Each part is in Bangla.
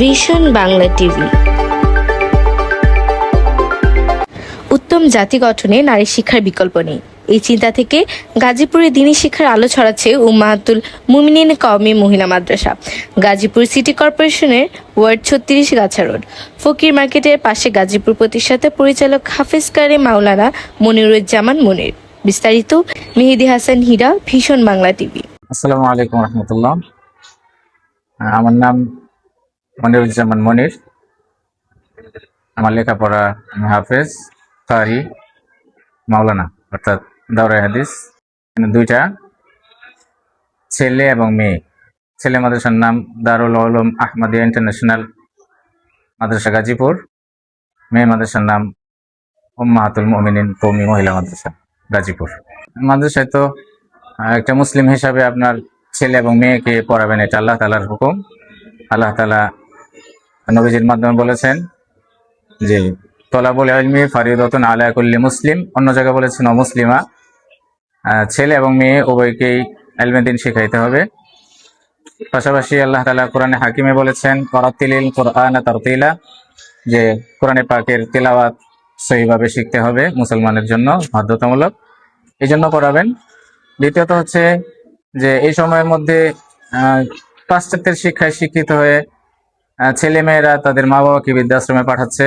Vision Bangla TV. উত্তম জাতি গঠনে নারী শিক্ষার বিকল্প নেই, এই চিন্তা থেকে গাজীপুরে দ্বীনি শিক্ষার আলো ছড়াচ্ছে উম্মাহাতুল মুমিনিন কওমি মহিলা মাদ্রাসা। গাজীপুর সিটি কর্পোরেশনের ওয়ার্ড 36 গাছা রোড ফকির মার্কেটের পাশে গাজীপুর প্রতিষ্ঠাতা পরিচালক হাফেজ কারে মাওলানা মনিরুজ্জামান মনির। বিস্তারিত মেহেদি হাসান হীরা, ভীষণ বাংলা টিভি। আসসালামু আলাইকুম রহমতুল্লাহ। আমার নাম মনিরুজ্জামান মনির। আমার লেখাপড়া আমি হাফেজ কারি মাওলানা অর্থাৎ দাওরায়ে হাদিস। দুইটা ছেলে এবং মেয়ে। ছেলে মাদ্রাসার নাম দারুল উলুম আহমদিয়া ইন্টারন্যাশনাল মাদ্রাসা গাজীপুর। মেয়ে মাদ্রাসার নাম উম্মাহাতুল মুমিনিন কওমি মহিলা মাদ্রাসা গাজীপুর। মাদ্রাসায় তো একটা মুসলিম হিসাবে আপনার ছেলে এবং মেয়েকে পড়াবেন, এটা আল্লাহ তাআলার হুকুম। আল্লাহ তাআলা নবীজির মাধ্যমে বলেছেন যে তলাবুল ইলমি ফারিদাতুন আলা কুল্লি মুসলিম। অন্য জায়গায় বলেছেন অমুসলিমা। ছেলে এবং মেয়ে উভয়কেই ইলমে দ্বীন শিখাইতে হবে। পাশাপাশি আল্লাহ তাআলা কোরআনে হাকিমে বলেছেন ওয়ারাতিলিল কুরআনা তারতিলা, যে কোরআনে পাকের তিলাওয়াত সহিভাবে শিখতে হবে, মুসলমানের জন্য বাধ্যতামূলক, এই জন্য পড়াবেন। দ্বিতীয়ত হচ্ছে যে এই সময়ের মধ্যে পাশ্চাত্যের শিক্ষায় শিক্ষিত হয়ে ছেলে মেয়েরা তাদের মা বাবাকে বৃদ্ধাশ্রমে পাঠাচ্ছে,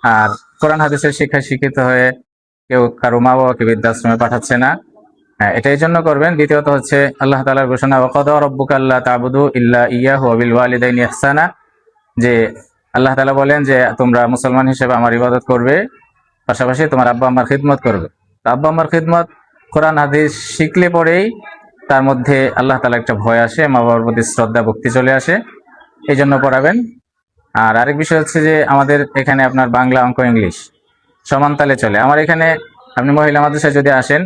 আর কোরআন হাদিসের শিক্ষায় শিক্ষিত হয়ে কেউ কারো মা বাবাকে বৃদ্ধাশ্রমে পাঠাচ্ছে না। এটা এই জন্য করবেন। দ্বিতীয়ত হচ্ছে আল্লাহ তাআলার ঘোষণা ওয়াকাদা রাব্বুকা আল্লা তা'বুদু ইল্লা ইয়্যাহু ওয়া বিল ওয়ালিদাইনি ইহসানা, যে আল্লাহ তাআলা বলেন যে তোমরা মুসলমান হিসেবে আমার ইবাদত করবে, পাশাপাশি তোমার আব্বা আম্মার খিদমত করবে। আব্বা আম্মার খিদমত কোরআন হাদিস শিখলে পরেই তার মধ্যে আল্লাহ তাআলা একটা ভয় আসে, মা বাবার প্রতি শ্রদ্ধা ভক্তি চলে আসে, এই জন্য পড়াবেন। আর আরেক বিষয় হচ্ছে যে আমাদের এখানে আপনার বাংলা, অঙ্ক, ইংলিশ সমান তালে চলে। আমার এখানে আপনি মহিলা মাদ্রাসায় যদি আসেন,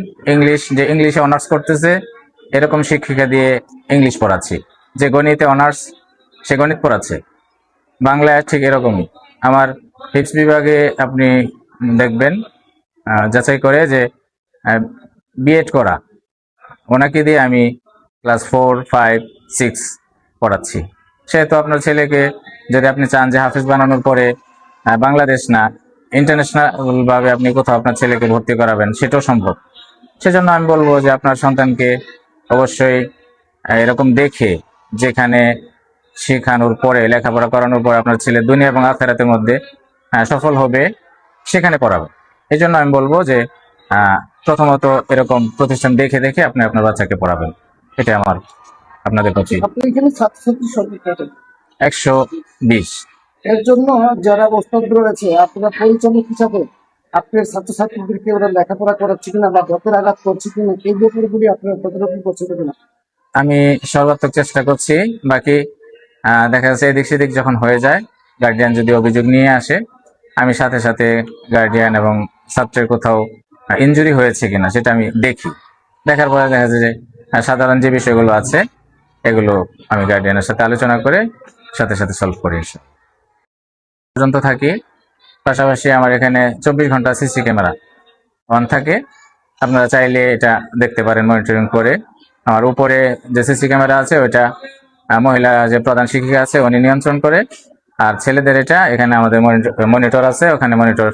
যে ইংলিশে অনার্স করতেছে এরকম শিক্ষিকা দিয়ে ইংলিশ পড়াচ্ছি, যে গণিতে অনার্স সে গণিত পড়াচ্ছে। বাংলায় ঠিক এরকমই। আমার হিপস বিভাগে আপনি দেখবেন যাচাই করে যে বিএড করা ওনাকে দিয়ে আমি ক্লাস 4, 5, 6 পড়াচ্ছি। সেহেতু আপনার ছেলেকে যদি আপনি চান যে হাফেজ বানানোর পরে বাংলাদেশ না ইন্টারন্যাশনাল ভাবে আপনি কোথাও আপনার ছেলেকে ভর্তি করাবেন, সেটাও সম্ভব। সেজন্য আমি বলবো যে আপনার সন্তানকে অবশ্যই এরকম দেখে, যেখানে শেখানোর পরে, লেখাপড়া করানোর পরে আপনার ছেলে দুনিয়া এবং আখিরাতের মধ্যে সফল হবে, সেখানে পড়াবেন। এই জন্য আমি বলবো যে প্রথমত এরকম প্রতিষ্ঠান দেখে দেখে আপনি আপনার বাচ্চাকে পড়াবেন। এটা আমার আপনাদের প্রতি। আপনি এখানে ছাত্রছাত্রী সংখ্যা 120। এর জন্য যারা ওস্তাদ রয়েছে, আপনারা পরিচালক হিসাবে আপনার ছাত্রছাত্রীদেরকে ওরা লেখাপড়া করাচ্ছে কিনা বা ভোটের আঘাত করছে কিনা, এই ব্যাপারগুলি আপনারা তদারকি করছেন কিনা? আমি সর্বাত্মক চেষ্টা করছি। বাকি দেখা যাচ্ছে এদিক সেদিক যখন হয়ে যায়, গার্ডিয়ান যদি অভিযোগ নিয়ে আসে, আমি সাথে সাথে গার্ডিয়ান এবং ছাত্রের কোথাও ইনজুরি হয়েছে কিনা সেটা আমি দেখি। দেখার পরে দেখা যায় যে সাধারণ যে বিষয়গুলো আছে এগুলো আমি গার্ডিয়ানের সাথে আলোচনা করে সাথে সাথে সলভ করে এসে পর্যন্ত থাকি। পাশাপাশি আমার এখানে 24 ঘন্টা সিসি ক্যামেরা অন থাকে, আপনারা চাইলে এটা দেখতে পারেন মনিটরিং করে। আমার উপরে যে সিসি ক্যামেরা আছে ওইটা মহিলা যে প্রধান শিক্ষিকা আছে উনি নিয়ন্ত্রণ করে, আর ছেলেদের এটা এখানে আমাদের মনিটর আছে, ওখানে মনিটর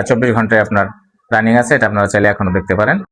24 ঘন্টায় আপনার রানিং আছে, এটা আপনারা চাইলে এখনো দেখতে পারেন।